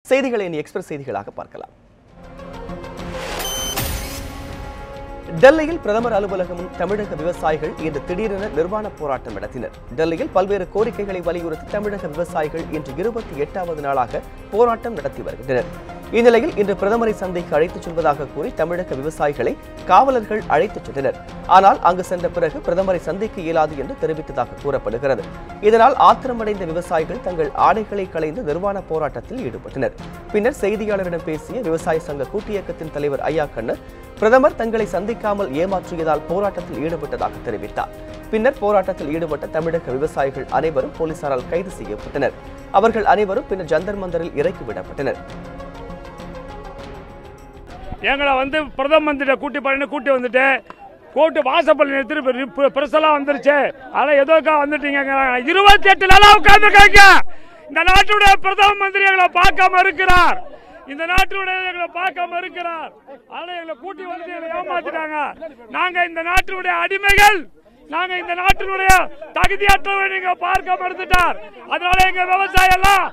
செய்திகளை எக்ஸ்பிரஸ் செய்திகளாக பார்க்கலாம். டெல்லியில் பிரதமர் அலுவலகம் முன் தமிழக விவசாயிகள் இன்று திடீரென நிர்வாண போராட்டம் நடத்தினர். டெல்லியில் பல்வேறு கோரிக்கைகளை வலியுறுத்தி தமிழக விவசாயிகள் இன்று 28வது நாளாக போராட்டம் நடத்தி வருகின்றனர். இந்நிலையில் இன்று பிரதமரை சந்திக்க அழைத்துச் செல்வதாக கூறி தமிழக விவசாயிகளை காவலர்கள் அழைத்துச் சென்றனர். ஆனால் அங்கு சென்ற பிறகு பிரதமரை சந்திக்க இயலாது என்று தெரிவித்ததாக கூறப்படுகிறது. இதனால் ஆத்திரமடைந்த விவசாயிகள் தங்கள் ஆடைகளை களைந்து நிர்வாண போராட்டத்தில் ஈடுபட்டனர். பின்னர் செய்தியாளரிடம் பேசிய விவசாய சங்க கூட்டியக்கத்தின் தலைவர் ஐயா கண்ணர் பிரதமர் தங்களை சந்திக்காமல் ஏமாற்றியதால் போராட்டத்தில் ஈடுபட்டதாக தெரிவித்தார். பின்னர் போராட்டத்தில் ஈடுபட்ட தமிழக விவசாயிகள் அனைவரும் போலீசாரால் கைது செய்யப்பட்டனர். அவர்கள் அனைவரும் பின்னர் ஜந்தர் மந்தரில் இறக்கிவிடப்பட்டனர். எங்களை பிரதம மந்திரி கூட்டி வந்துட்டு கோர்ட்டு வாசப்பள்ளி நிறுத்தி பிரசலாம் வந்துருச்சு. அதெல்லாம் எதோக்கா வந்துட்டீங்க. 28 நாளா உட்கார்ந்துருக்காங்க. இந்த நாட்டுடைய பிரதம மந்திரி எங்களை பார்க்காம இருக்கிறார். இந்த நாட்டுடைய எங்களை பார்க்காம இருக்கிறார். அதனால எங்களை கூட்டி வந்து எங்களை ஏமாத்திட்டாங்க. நாங்க இந்த நாட்டுடைய அடிமைகள். நாங்க இந்த நாட்டினுடைய தகுதியற்றவை நீங்க பார்க்காம இருந்துட்டார். அதனால எங்க விவசாயம் எல்லாம்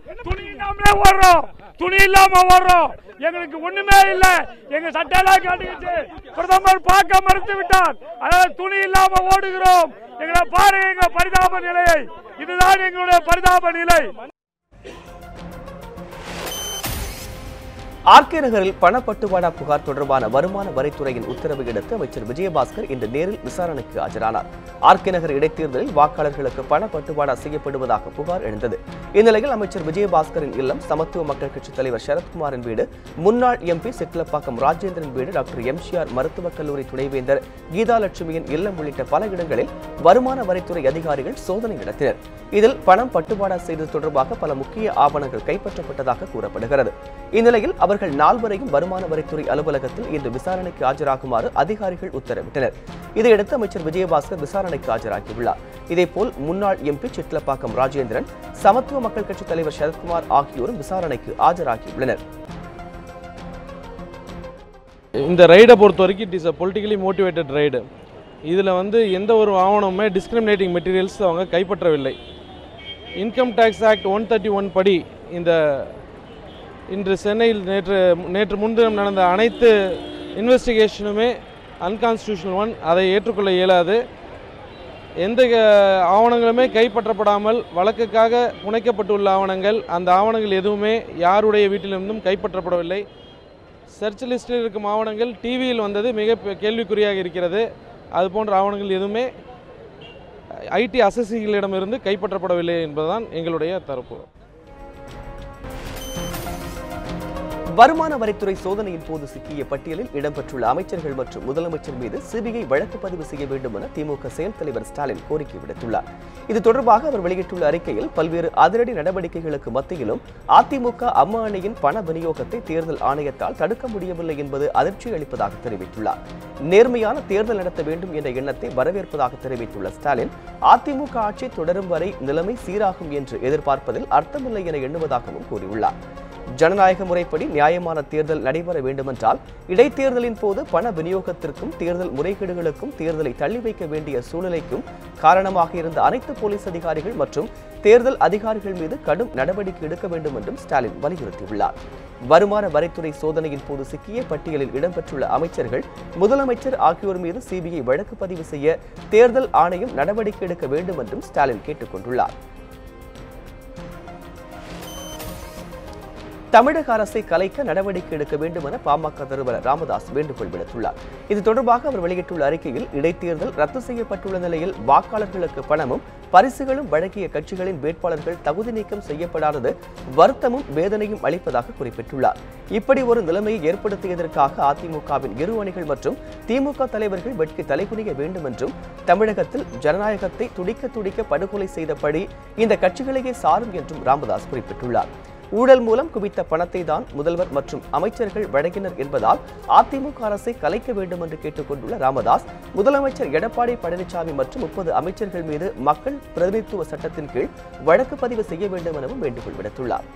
துணி இல்லாம ஓடுறோம். எங்களுக்கு ஒண்ணுமே இல்லை. எங்க சட்டையெல்லாம் காட்டிக்கிட்டு பிரதமர் பார்க்க மறுத்து விட்டார். அதனால துணி இல்லாம ஓடுகிறோம். எங்களை பாருங்க எங்க பரிதாப நிலையை. இதுதான் எங்களுடைய பரிதாப நிலை. ஆர்கே நகரில் பணப்பட்டுவாடா புகார் தொடர்பான வருமான வரித்துறையின் உத்தரவை அடுத்து அமைச்சர் விஜயபாஸ்கர் இன்று நேரில் விசாரணைக்கு ஆஜரானார். ஆர்கே நகர் இடைத்தேர்தலில் வாக்காளர்களுக்கு பணப்பட்டுவாடா செய்யப்படுவதாக புகார் எழுந்தது. இந்நிலையில் அமைச்சர் விஜயபாஸ்கரின் இல்லம், சமத்துவ மக்கள் கட்சித் தலைவர் சரத்குமாரின் வீடு, முன்னாள் எம்பி சிட்லப்பாக்கம் ராஜேந்திரன் வீடு, டாக்டர் எம்ஜிஆர் மருத்துவக் கல்லூரி துணைவேந்தர் கீதாலட்சுமியின் இல்லம் உள்ளிட்ட பல இடங்களில் வருமான வரித்துறை அதிகாரிகள் சோதனை நடத்தினர். இதில் பணம் பட்டுவாடா செய்தது தொடர்பாக பல முக்கிய ஆவணங்கள் கைப்பற்றப்பட்டதாக கூறப்படுகிறது. இந்நிலையில் அவர்கள் நால்வரையும் வருமான வரித்துறை அலுவலகத்தில் இன்று விசாரணைக்கு ஆஜராகுமாறு அதிகாரிகள் உத்தரவிட்டனர். இதையடுத்து அமைச்சர் விஜயபாஸ்கர் விசாரணைக்கு ஆஜராகியுள்ளார். இதேபோல் முன்னாள் எம்பி சிட்லப்பாக்கம் ராஜேந்திரன், சமத்துவ மக்கள் கட்சித் தலைவர் சரத்குமார் ஆகியோரும் விசாரணைக்கு ஆஜராகியுள்ளனர். இந்த ரைடை பொறுத்த வரைக்கும் it is a politically motivated raid. இதில் எந்த ஒரு ஆவணமுமே டிஸ்கிரிமினேட்டிங் மெட்டீரியல்ஸ் அவங்க கைப்பற்றவில்லை. இன்கம் டேக்ஸ் ஆக்ட் 131 படி இன்று சென்னையில் நேற்று முன்தினம் நடந்த அனைத்து இன்வெஸ்டிகேஷனுமே அன்கான்ஸ்டிடியூஷனல் ஒன். அதை ஏற்றுக்கொள்ள இயலாது. எந்த ஆவணங்களுமே கைப்பற்றப்படாமல் வழக்குக்காக புனைக்கப்பட்டுள்ள ஆவணங்கள், அந்த ஆவணங்கள் எதுவுமே யாருடைய வீட்டிலிருந்தும் கைப்பற்றப்படவில்லை. சர்ச் லிஸ்டில் இருக்கும் ஆவணங்கள் டிவியில் வந்தது மிக கேள்விக்குறியாக இருக்கிறது. அதுபோன்ற ஆவணங்கள் எதுவுமே ஐடி அசசிகளிடமிருந்து கைப்பற்றப்படவில்லை என்பதுதான் எங்களுடைய தரப்பு. வருமான வரித்துறை சோதனையின் போது சிக்கிய பட்டியலில் இடம்பெற்றுள்ள அமைச்சர்கள் மற்றும் முதலமைச்சர் மீது சிபிஐ வழக்கு பதிவு செய்ய வேண்டும் என திமுக செயல் தலைவர் ஸ்டாலின் கோரிக்கை விடுத்துள்ளார். இது தொடர்பாக அவர் வெளியிட்டுள்ள அறிக்கையில் பல்வேறு அதிரடி நடவடிக்கைகளுக்கு மத்தியிலும் அதிமுக அம்மா அணியின் பண விநியோகத்தை தேர்தல் ஆணையத்தால் தடுக்க முடியவில்லை என்பது அதிர்ச்சி அளிப்பதாக தெரிவித்துள்ளார். நேர்மையான தேர்தல் நடத்த வேண்டும் என்ற எண்ணத்தை வரவேற்பதாக தெரிவித்துள்ள ஸ்டாலின், அதிமுக ஆட்சி தொடரும் வரை நிலைமை சீராகும் என்று எதிர்பார்ப்பதில் அர்த்தமில்லை என எண்ணுவதாகவும் கூறியுள்ளார். ஜனநாயக முறைப்படி நியாயமான தேர்தல் நடைபெற வேண்டுமென்றால் இடைத்தேர்தலின் போது பண விநியோகத்திற்கும் தேர்தல் முறைகேடுகளுக்கும் தேர்தலை தள்ளி வைக்க வேண்டிய சூழ்நிலைக்கும் காரணமாக இருந்த அனைத்து போலீஸ் அதிகாரிகள் மற்றும் தேர்தல் அதிகாரிகள் மீது கடும் நடவடிக்கை எடுக்க வேண்டும் என்றும் ஸ்டாலின் வலியுறுத்தியுள்ளார். வருமான வரித்துறை சோதனையின் போது சிக்கிய பட்டியலில் இடம்பெற்றுள்ள அமைச்சர்கள், முதலமைச்சர் ஆகியோர் மீது சிபிஐ வழக்கு பதிவு செய்ய தேர்தல் ஆணையம் நடவடிக்கை எடுக்க வேண்டும் என்றும் ஸ்டாலின் கேட்டுக் கொண்டுள்ளார். தமிழக அரசை கலைக்க நடவடிக்கை எடுக்க வேண்டும் என பாமக நிறுவனர் ராமதாஸ் வேண்டுகோள் விடுத்துள்ளார். இது தொடர்பாக அவர் வெளியிட்டுள்ள அறிக்கையில், இடைத்தேர்தல் ரத்து செய்யப்பட்டுள்ள நிலையில் வாக்காளர்களுக்கு பணமும் பரிசுகளும் வழங்கிய கட்சிகளின் வேட்பாளர்கள் தகுதி நீக்கம் செய்யப்படாதது வருத்தமும் வேதனையும் அளிப்பதாக குறிப்பிட்டுள்ளார். இப்படி ஒரு நிலைமையை ஏற்படுத்தியதற்காக அதிமுகவின் இரு அணிகள் மற்றும் திமுக தலைவர்கள் வெட்கி தலைகுனிய வேண்டும் என்றும், தமிழகத்தில் ஜனநாயகத்தை துடிக்க துடிக்க படுகொலை செய்தபடி இந்த கட்சிகளையே சாரும் என்றும் ராமதாஸ் குறிப்பிட்டுள்ளார். ஊழல் மூலம் குவித்த பணத்தை தான் முதல்வர் மற்றும் அமைச்சர்கள் வழங்கினர் என்பதால் அதிமுக அரசை கலைக்க வேண்டும் என்று கேட்டுக் கொண்டுள்ள ராமதாஸ், முதலமைச்சர் எடப்பாடி பழனிசாமி மற்றும் 30 அமைச்சர்கள் மீது மக்கள் பிரதிநிதித்துவ சட்டத்தின் கீழ் வழக்கு பதிவு செய்ய வேண்டும் எனவும் வேண்டுகோள் விடுத்துள்ளார்.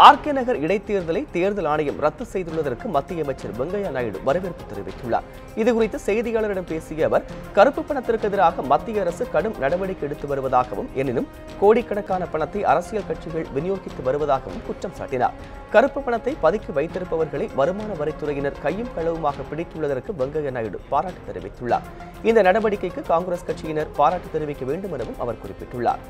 ஆர்கே நகர் இடைத்தேர்தலை தேர்தல் ஆணையம் ரத்து செய்துள்ளதற்கு மத்திய அமைச்சர் வெங்கையா நாயுடு வரவேற்பு தெரிவித்துள்ளார். இதுகுறித்து செய்தியாளரிடம் பேசிய அவர், கருப்பு பணத்திற்கு எதிராக மத்திய அரசு கடும் நடவடிக்கை எடுத்து வருவதாகவும், எனினும் கோடிக்கணக்கான பணத்தை அரசியல் கட்சிகள் விநியோகித்து வருவதாகவும் குற்றம் சாட்டினார். கருப்பு பணத்தை பதுக்கி வைத்திருப்பவர்களை வருமான வரித்துறையினர் கையும் களவுமாக பிடித்துள்ளதற்கு வெங்கையா நாயுடு பாராட்டு தெரிவித்துள்ளார். இந்த நடவடிக்கைக்கு காங்கிரஸ் கட்சியினர் பாராட்டு தெரிவிக்க வேண்டும் எனவும் அவர் குறிப்பிட்டுள்ளார்.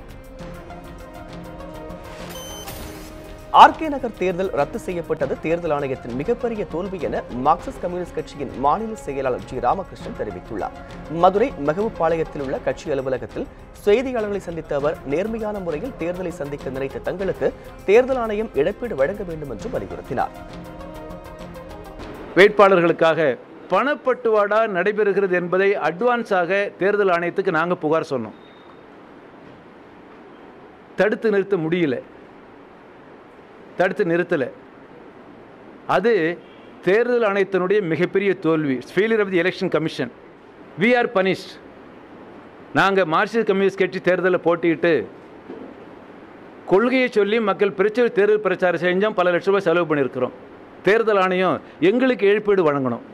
ஆர்கே நகர் தேர்தல் ரத்து செய்யப்பட்டது தேர்தல் ஆணையத்தின் மிகப்பெரிய தோல்வி என மார்க்சிஸ்ட் கம்யூனிஸ்ட் கட்சியின் மாநில செயலாளர் ஜி ராமகிருஷ்ணன் தெரிவித்துள்ளார். மதுரை மெகவுபாளையத்தில் உள்ள கட்சி அலுவலகத்தில் செய்தியாளர்களை சந்தித்த அவர், நேர்மையான முறையில் தேர்தலை சந்திக்க நினைத்த தங்களுக்கு தேர்தல் ஆணையம் இழப்பீடு வழங்க வேண்டும் என்று வலியுறுத்தினார். வேட்பாளர்களுக்காக பணப்பட்டுவாடா நடைபெறுகிறது என்பதை அட்வான்ஸாக தேர்தல் ஆணையத்துக்கு நாங்கள் புகார் சொன்னோம். தடுத்து நிறுத்த முடியல, தடுத்து நிறுத்தலை. அது தேர்தல் ஆணையத்தினுடைய மிகப்பெரிய தோல்வி. Failure of the election commission. We are punished. நாங்கள் மார்க்சிஸ்ட் கம்யூனிஸ்ட் கட்சி தேர்தலில் போட்டியிட்டு கொள்கையை சொல்லி மக்கள் தேர்தல் பிரச்சாரம் செஞ்சோம். பல லட்சம் ரூபாய் செலவு பண்ணியிருக்கிறோம். தேர்தல் ஆணையம் எங்களுக்கு இழப்பீடு வழங்கணும்.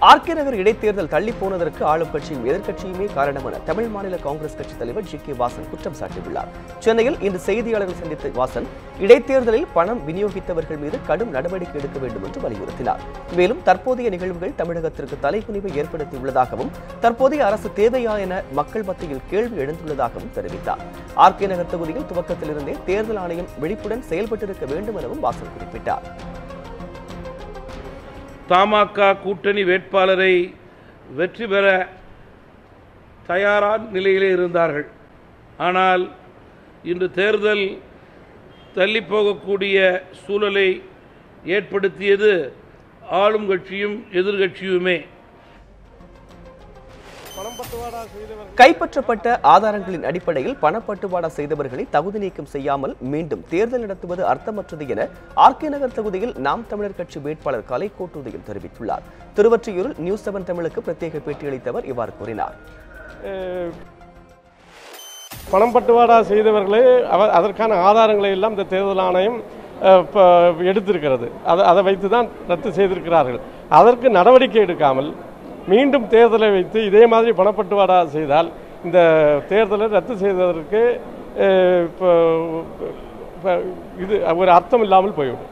ஆர்கே நகர் இடைத்தேர்தல் தள்ளி போனதற்கு ஆளும் கட்சியும் எதிர்க்கட்சியுமே காரணம் என தமிழ் மாநில காங்கிரஸ் கட்சி தலைவர் ஜி கே வாசன் குற்றம் சாட்டியுள்ளார். சென்னையில் இன்று செய்தியாளர்கள் சந்தித்த வாசன், இடைத்தேர்தலில் பணம் விநியோகித்தவர்கள் மீது கடும் நடவடிக்கை எடுக்க வேண்டும் என்று வலியுறுத்தினார். மேலும் தற்போதைய நிகழ்வுகள் தமிழகத்திற்கு தலைக்குனிவை ஏற்படுத்தியுள்ளதாகவும், தற்போதைய அரசு தேவையா என மக்கள் மத்தியில் கேள்வி எழுந்துள்ளதாகவும் தெரிவித்தார். ஆர்கே நகர் தொகுதியில் துவக்கத்திலிருந்தே தேர்தல் ஆணையம் விழிப்புடன் செயல்பட்டிருக்க வேண்டும் எனவும் வாசன் குறிப்பிட்டார். தமாக கூட்டணி வேட்பாளரை வெற்றி பெற தயாரான நிலையிலே இருந்தார்கள். ஆனால் இன்று தேர்தல் தள்ளிப்போகக்கூடிய சூழலை ஏற்படுத்தியது ஆளும் கட்சியும் எதிர்கட்சியுமே. கைப்பற்றப்பட்ட ஆதாரங்களின் அடிப்படையில் பணப்பட்டுவாடா செய்தவர்களை தகுதி நீக்கம் செய்யாமல் மீண்டும் தேர்தல் நடத்துவது அர்த்தமற்றது என ஆர்கே நகர் தொகுதியில் நாம் தமிழர் கட்சி வேட்பாளர் கலைக்கோட்டுதயம் தெரிவித்துள்ளார். திருவொற்றியூரில் நியூஸ் 7 தமிழுக்கு பிரத்யேக பேட்டியளித்தவர் இவ்வாறு கூறினார். பணப்பட்டுவாடா செய்தவர்களை அதற்கான ஆதாரங்களை எல்லாம் இந்த தேர்தல் ஆணையம் எடுத்திருக்கிறது. அதை வைத்து தான் ரத்து செய்திருக்கிறார்கள். அதற்கு நடவடிக்கை எடுக்காமல் மீண்டும் தேர்தலை வைத்து இதே மாதிரி பணப்பட்டுவாடா செய்தால் இந்த தேர்தலை ரத்து செய்வதற்கு இது ஒரு அர்த்தம் இல்லாமல் போய்விடும்.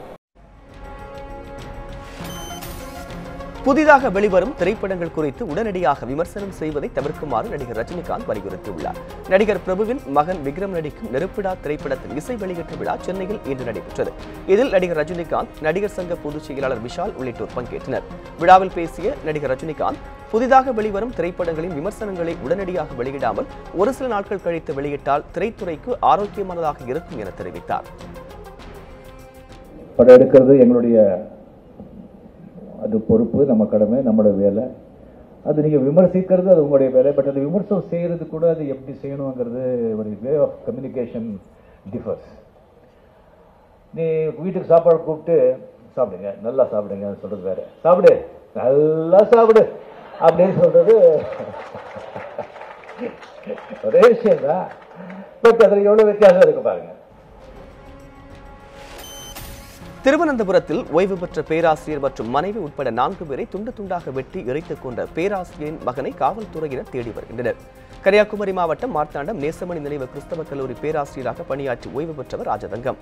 புதிதாக வெளிவரும் திரைப்படங்கள் குறித்து உடனடியாக விமர்சனம் செய்வதை தவிர்க்குமாறு நடிகர் ரஜினிகாந்த் வலியுறுத்தியுள்ளார். நடிகர் பிரபுவின் மகன் விக்ரம் நடிக்கும் நெருப்பிடா திரைப்படத்தின் இசை வெளியீட்டு விழா சென்னையில் இன்று நடைபெற்றது. இதில் நடிகர் ரஜினிகாந்த், நடிகர் சங்க பொதுச் செயலாளர் விஷால் உள்ளிட்டோர் பங்கேற்றனர். விழாவில் பேசிய நடிகர் ரஜினிகாந்த், புதிதாக வெளிவரும் திரைப்படங்களின் விமர்சனங்களை உடனடியாக வெளியிடாமல் ஒரு சில நாட்கள் கழித்து வெளியிட்டால் திரைத்துறைக்கு ஆரோக்கியமானதாக இருக்கும் என தெரிவித்தார். படம் எடுக்கிறது எங்களுடைய அது பொறுப்பு, நம்ம கடமை, நம்மளோட வேலை. அது நீங்கள் விமர்சிக்கிறது அது உங்களுடைய வேலை. பட் அது விமர்சனம் செய்கிறது கூட அது எப்படி செய்யணுங்கிறது ஒரு வே ஆஃப் கம்யூனிகேஷன் டிஃபர்ஸ். நீ வீட்டுக்கு சாப்பாடு கூப்பிட்டு சாப்பிடுங்க, நல்லா சாப்பிடுங்க சொல்கிறது வேறு, சாப்பிடு நல்லா சாப்பிடு அப்படின்னு சொல்கிறது ஒரே விஷயம் தான். பட் அதில் எவ்வளோ வித்தியாசம் இருக்கு பாருங்க. திருவனந்தபுரத்தில் ஓய்வு பெற்ற பேராசிரியர் மற்றும் மனைவி உட்பட 4 பேரை துண்டு துண்டாக வெட்டி எரித்துக் கொண்ட பேராசிரியரின் மகனை காவல்துறையினர் தேடி வருகின்றனர். கன்னியாகுமரி மாவட்டம் மார்த்தாண்டம் நேசமணி நினைவு கிறிஸ்தவ கல்லூரி பேராசிரியராக பணியாற்றி ஓய்வு பெற்றவர் ராஜதங்கம்.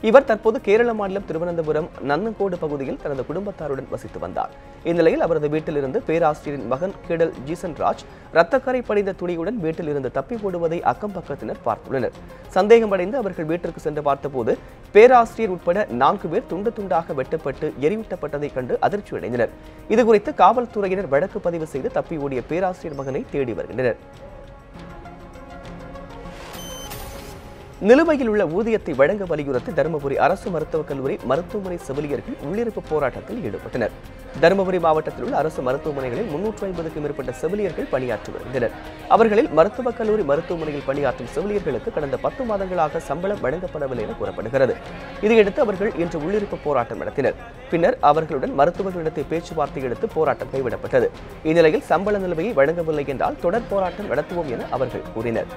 இவர் தற்போது கேரள மாநிலம் திருவனந்தபுரம் நன்னங்கோடு பகுதியில் தனது குடும்பத்தாருடன் வசித்து வந்தார். இந்நிலையில் அவரது வீட்டிலிருந்து பேராசிரியரின் மகன் கேடல் ஜீசன் ராஜ் ரத்தக்கரை படிந்த துணியுடன் வீட்டில் இருந்து தப்பி ஓடுவதை அக்கம் பக்கத்தினர் பார்த்துள்ளனர். சந்தேகமடைந்து அவர்கள் வீட்டிற்கு சென்று பார்த்தபோது பேராசிரியர் உட்பட 4 பேர் துண்டு துண்டாக வெட்டப்பட்டு எரியூட்டப்பட்டதை கண்டு அதிர்ச்சியடைந்தனர். இதுகுறித்து காவல்துறையினர் வழக்கு பதிவு செய்து தப்பி ஓடிய பேராசிரியர் மகனை தேடி வருகின்றனர். நிலுவையில் உள்ள ஊதியத்தை வழங்க வலியுறுத்தி தருமபுரி அரசு மருத்துவக் கல்லூரி மருத்துவமனை செவிலியர்கள் உள்ளிருப்பு போராட்டத்தில் ஈடுபட்டனர். தருமபுரி மாவட்டத்தில் உள்ள அரசு மருத்துவமனைகளில் 350க்கும் மேற்பட்ட செவிலியர்கள் பணியாற்றி வருகின்றனர். அவர்களில் மருத்துவக் கல்லூரி மருத்துவமனையில் பணியாற்றும் செவிலியர்களுக்கு கடந்த 10 மாதங்களாக சம்பளம் வழங்கப்படவில்லை என கூறப்படுகிறது. இதையடுத்து அவர்கள் இன்று உள்ளிருப்பு போராட்டம் நடத்தினர். பின்னர் அவர்களுடன் மருத்துவர்களிடத்தை பேச்சுவார்த்தை எடுத்து போராட்டம் கைவிடப்பட்டது. இந்நிலையில் சம்பள நிலுவையை வழங்கவில்லை என்றால் தொடர் போராட்டம் நடத்துவோம் என அவர்கள் கூறினர்.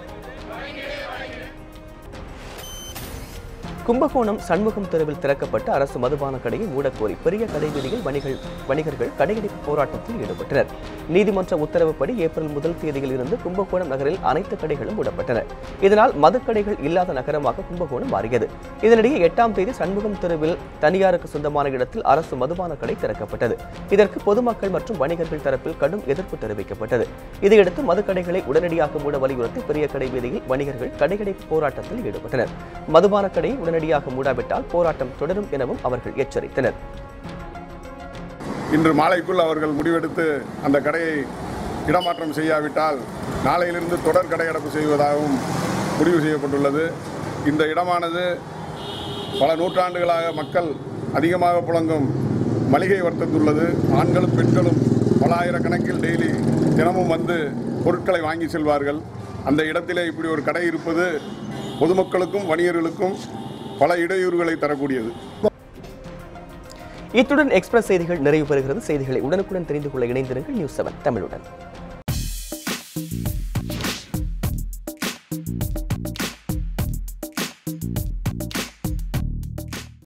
கும்பகோணம் சண்முகம் தெருவில் திறக்கப்பட்ட அரசு மதுபான கடையை மூடக்கோரி பெரிய கடை வீதியில் வணிகர்கள் கடையடைப்பு போராட்டத்தில் ஈடுபட்டனர். நீதிமன்ற உத்தரவுப்படி ஏப்ரல் 1 தேதியில் இருந்து கும்பகோணம் நகரில் அனைத்து கடைகளும் மூடப்பட்டன. இதனால் மதுக்கடைகள் இல்லாத நகரமாக கும்பகோணம் மாறியது. இதனிடையே 8ஆம் தேதி சண்முகம் தெருவில் தனியாருக்கு சொந்தமான இடத்தில் அரசு மதுபான கடை திறக்கப்பட்டது. இதற்கு பொதுமக்கள் மற்றும் வணிகர்கள் தரப்பில் கடும் எதிர்ப்பு தெரிவிக்கப்பட்டது. இதையடுத்து மதுக்கடைகளை உடனடியாக மூட வலியுறுத்தி பெரிய கடை வீதியில் வணிகர்கள் கடையடைப்பு போராட்டத்தில் ஈடுபட்டனர். மதுபான கடையை உடனடியாக மூடாவிட்டால் போராட்டம் தொடரும் எனவும் அவர்கள் எச்சரித்தனர். இன்று மாலைக்குள் அவர்கள் முடிவெடுத்து அந்த கடையை இடமாற்றம் செய்யாவிட்டால் நாளையிலிருந்து தொடர் கடையடைப்பு செய்வதாகவும் முடிவு செய்யப்பட்டுள்ளது. இந்த இடமானது பல நூற்றாண்டுகளாக மக்கள் அதிகமாக புழங்கும் மளிகை வர்த்தகத்துள்ளது. ஆண்களும் பெண்களும் பல ஆயிரக்கணக்கில் டெய்லி தினமும் வந்து பொருட்களை வாங்கி செல்வார்கள். அந்த இடத்திலே இப்படி ஒரு கடை இருப்பது பொதுமக்களுக்கும் வணிகர்களுக்கும் பல இடையூறுகளை தரக்கூடியது. இத்துடன் எக்ஸ்பிரஸ் செய்திகள் நிறைவு பெறுகிறது. செய்திகளை உடனுக்குடன் தெரிந்து கொள்ள இணைந்திருங்கள் நியூஸ் 7 தமிழுடன்.